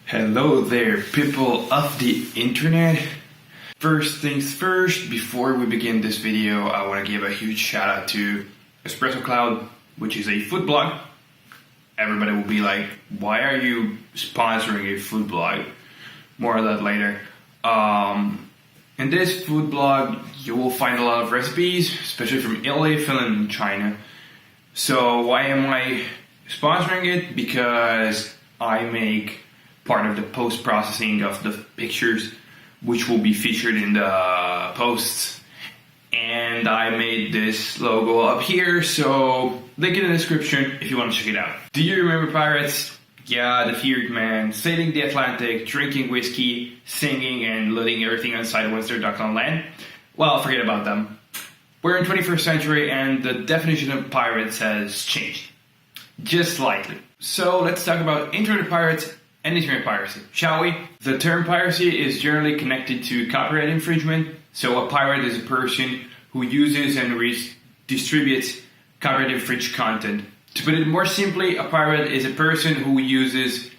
Hello there, people of the internet. First things first, before we begin this video, I want to give a huge shout out to Espresso Cloud, which is a food blog. Everybody will be like, why are you sponsoring a food blog? More of that later. In this food blog, you will find a lot of recipes, especially from Italy, Finland, and China. So why am I sponsoring it? Because I make part of the post-processing of the pictures, which will be featured in the posts. And I made this logo up here, so link in the description if you want to check it out. Do you remember pirates? Yeah, the feared man, sailing the Atlantic, drinking whiskey, singing, and loading everything inside once they're docked on land? Well, forget about them. We're in 21st century and the definition of pirates has changed. Just slightly. So let's talk about internet pirates and internet piracy, shall we? The term piracy is generally connected to copyright infringement. So a pirate is a person who uses and distributes copyright infringed content. To put it more simply, a pirate is a person who uses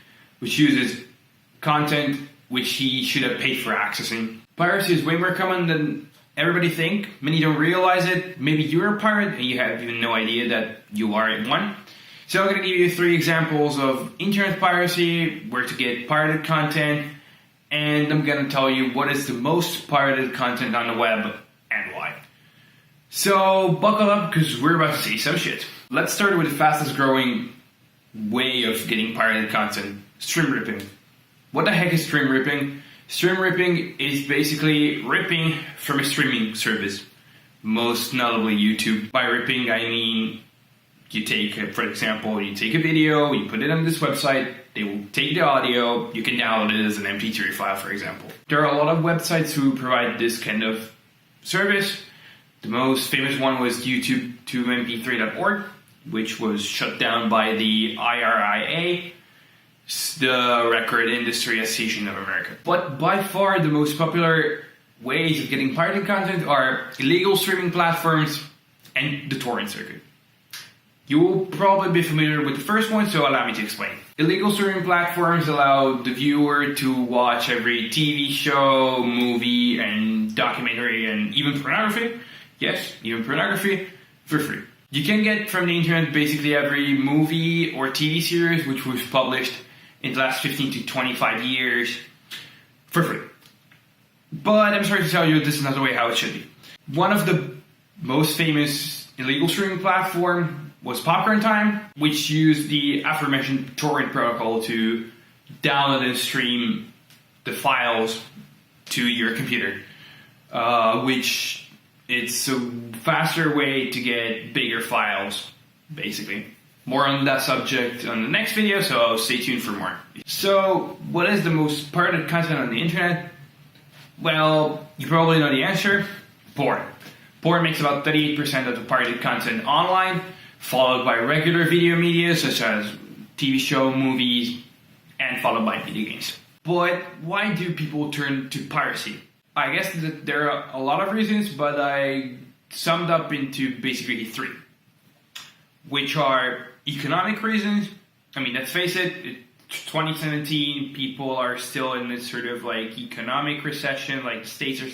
content which he should have paid for accessing. Piracy is way more common than everybody think. Many don't realize it. Maybe you're a pirate and you have even no idea that you are one. So I'm going to give you 3 examples of internet piracy, where to get pirated content, and I'm going to tell you what is the most pirated content on the web and why. So buckle up because we're about to see some shit. Let's start with the fastest growing way of getting pirated content, stream ripping. What the heck is stream ripping? Stream ripping is basically ripping from a streaming service, most notably YouTube. By ripping, I mean you take, for example, you take a video, you put it on this website, they will take the audio, you can download it as an MP3 file, for example. There are a lot of websites who provide this kind of service. The most famous one was YouTube2mp3.org, which was shut down by the IRIA, the Record Industry Association of America. But by far the most popular ways of getting pirated content are illegal streaming platforms and the torrent circuit. You will probably be familiar with the first one, so allow me to explain. Illegal streaming platforms allow the viewer to watch every TV show, movie, and documentary, and even pornography. Yes, even pornography, for free. You can get from the internet basically every movie or TV series which was published in the last 15 to 25 years for free. But I'm sorry to tell you, this is not the way how it should be. One of the most famous illegal streaming platform was Popcorn Time, which used the aforementioned torrent protocol to download and stream the files to your computer, which it's a faster way to get bigger files, basically. More on that subject on the next video, so stay tuned for more. So, what is the most pirated content on the internet? Well, you probably know the answer. Porn. Porn makes about 38% of the pirated content online, followed by regular video media such as TV show, movies, and followed by video games. But why do people turn to piracy? I guess that there are a lot of reasons, but I summed up into basically 3, which are economic reasons. I mean, let's face it, it's 2017, people are still in this sort of like economic recession, like states are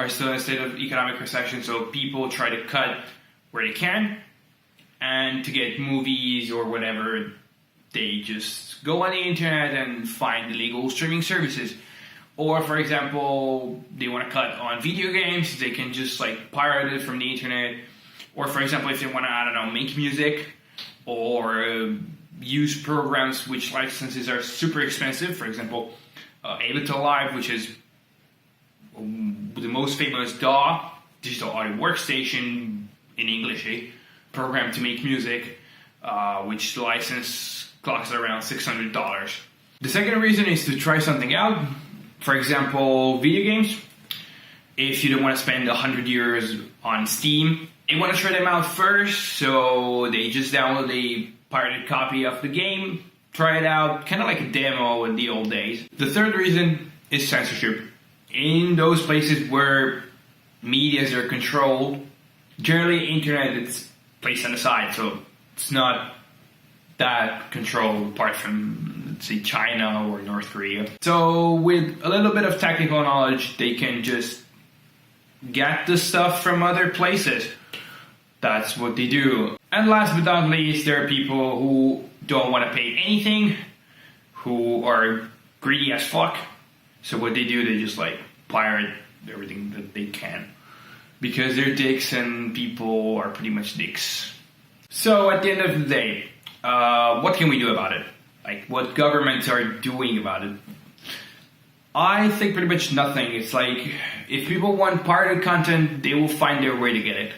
still in a state of economic recession, so people try to cut where they can. And to get movies or whatever, they just go on the internet and find illegal streaming services. Or, for example, they want to cut on video games, they can just like pirate it from the internet. Or, for example, if they want to, I don't know, make music or use programs which licenses are super expensive. For example, Ableton Live, which is the most famous DAW, digital audio workstation in English, program to make music, which the license clocks at around $600. The second reason is to try something out. For example, video games. If you don't want to spend 100 euros on Steam, they want to try them out first, so they just download a pirated copy of the game, try it out, kind of like a demo in the old days. The third reason is censorship. In those places where medias are controlled, generally internet is placed on the side, so it's not that control apart from let's say China or North Korea. So with a little bit of technical knowledge, they can just get the stuff from other places. That's what they do. And last but not least, there are people who don't want to pay anything, who are greedy as fuck. So what they do, they just like pirate everything that they can. Because they're dicks and people are pretty much dicks. So at the end of the day, what can we do about it? Like, what governments are doing about it? I think pretty much nothing. It's like, if people want pirated content, they will find their way to get it.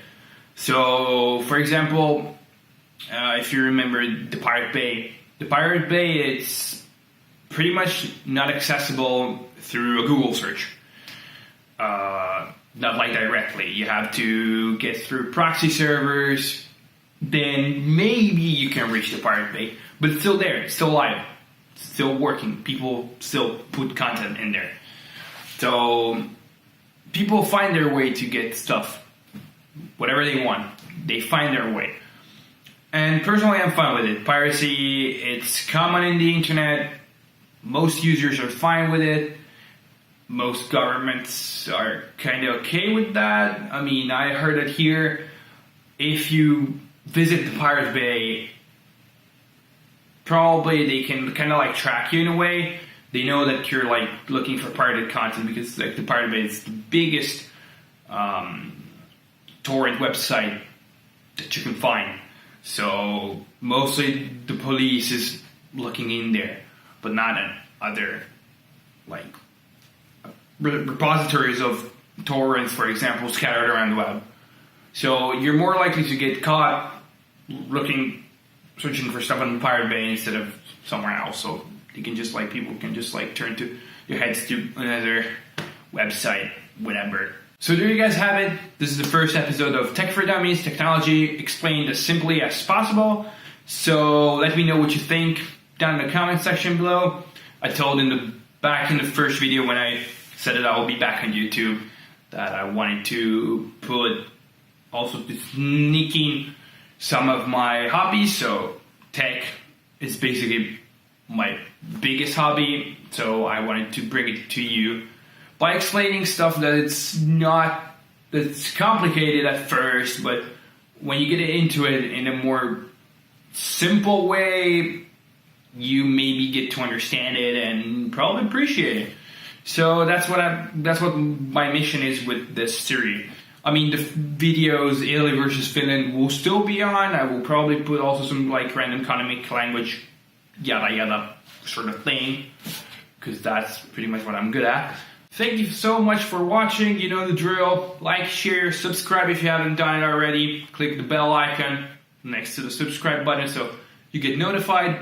So, for example, if you remember the Pirate Bay, it's pretty much not accessible through a Google search. Not like directly. You have to get through proxy servers, then maybe you can reach the Pirate Bay. But it's still there, it's still live, it's still working. People still put content in there. So people find their way to get stuff. Whatever they want, they find their way. And personally, I'm fine with it. Piracy, it's common in the internet. Most users are fine with it. Most governments are kind of okay with that. I mean, I heard it here. If you visit the Pirate Bay, probably they can kind of like track you in a way. They know that you're like looking for pirated content because like the Pirate Bay is the biggest torrent website that you can find. So mostly the police is looking in there, but not at other like repositories of torrents, for example, scattered around the web. So you're more likely to get caught searching for stuff on the Pirate Bay instead of somewhere else. So you can just like, people can just like turn to your heads to another website, whatever. So there you guys have it. This is the first episode of Tech for Dummies, technology explained as simply as possible. So let me know what you think down in the comment section below. I told back in the first video when I said that I will be back on YouTube that I wanted to put also sneaking some of my hobbies. So tech is basically my biggest hobby. So I wanted to bring it to you by explaining stuff that's complicated at first, but when you get into it in a more simple way, you maybe get to understand it and probably appreciate it. So that's what my mission is with this series. I mean, the videos Italy versus Finland will still be on. I will probably put also some like random comic language, yada yada sort of thing, because that's pretty much what I'm good at. Thank you so much for watching. You know the drill. Like, share, subscribe if you haven't done it already. Click the bell icon next to the subscribe button so you get notified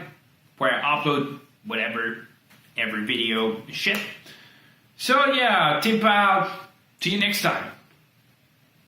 where I upload whatever, every video shit. So yeah, tip out. See you next time.